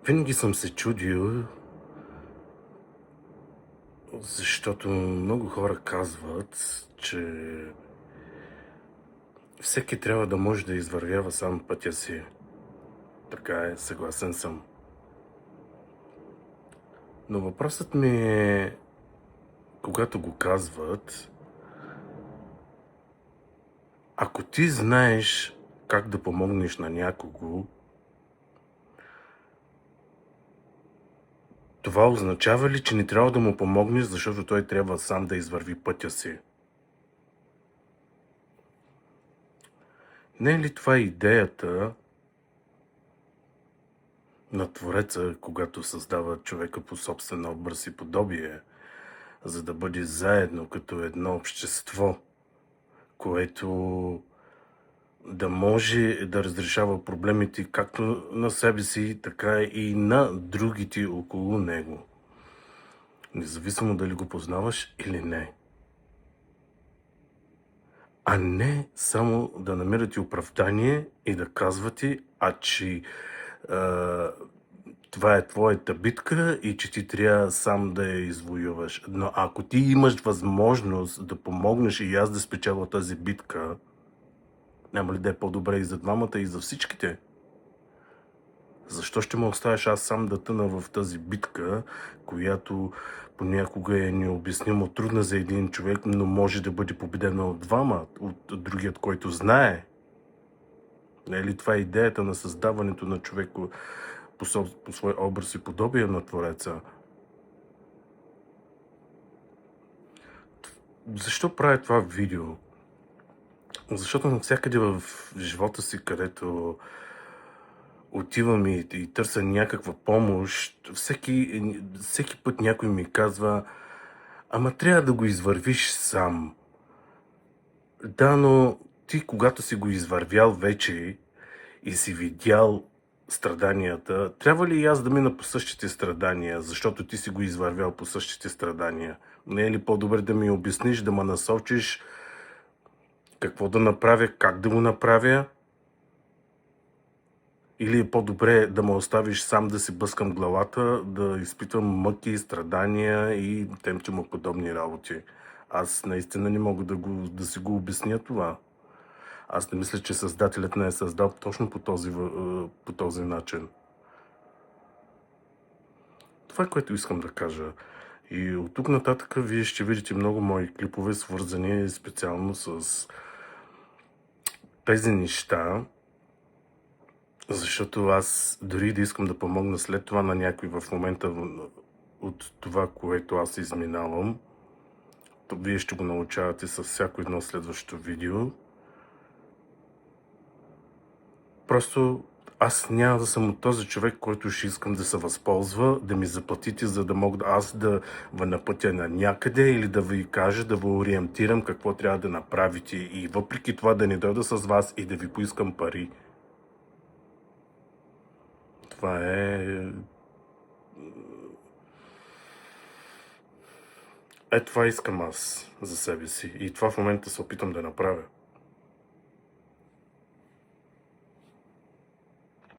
Винаги съм се чудил, защото много хора казват, че всеки трябва да може да извървява сам пътя си. Така е, съгласен съм. Но въпросът ми е, когато го казват, ако ти знаеш как да помогнеш на някого, това означава ли, че не трябва да му помогнеш, защото той трябва сам да извърви пътя си? Не е ли това идеята на Твореца, когато създава човека по собствен образ и подобие, за да бъде заедно като едно общество, което да може да разрешава проблемите както на себе си, така и на другите около него, независимо дали го познаваш или не. А не само да намирате оправдание и да казвате, че това е твоята битка и че ти трябва сам да я извоюваш. Но ако ти имаш възможност да помогнеш и аз да спечеля тази битка, няма ли да е по-добре и за двамата, и за всичките? Защо ще ме оставиш аз сам да тъна в тази битка, която понякога е необяснимо трудна за един човек, но може да бъде победена от двама, от другият, който знае? Не е ли това идеята на създаването на човек по свой образ и подобие на Твореца? Защо правя това видео? Защото навсякъде в живота си, където отивам и търся някаква помощ, всеки път някой ми казва: ама трябва да го извървиш сам. Да, но ти, когато си го извървял вече и си видял страданията, трябва ли и аз да мина по същите страдания, защото ти си го извървял по същите страдания? Не е ли по-добре да ми обясниш, да ме насочиш какво да направя, как да го направя? Или е по-добре да ме оставиш сам да си бъскам главата, да изпитвам мъки, страдания и темче подобни работи? Аз наистина не мога да си го обясня това. Аз не мисля, че Създателят не е създал точно по този начин. Това е, което искам да кажа. И от тук нататък вие ще видите много мои клипове, свързани специално с тези неща, защото аз дори да искам да помогна след това на някой в момента от това, което аз изминавам, то вие ще го научавате с всяко едно следващо видео. Просто аз няма да съм от този човек, който ще искам да се възползва, да ми заплатите, за да мога аз да ви напътя на някъде или да ви кажа, да ви ориентирам какво трябва да направите и въпреки това да не дойда с вас и да ви поискам пари. Това е... това искам аз за себе си и това в момента се опитам да направя.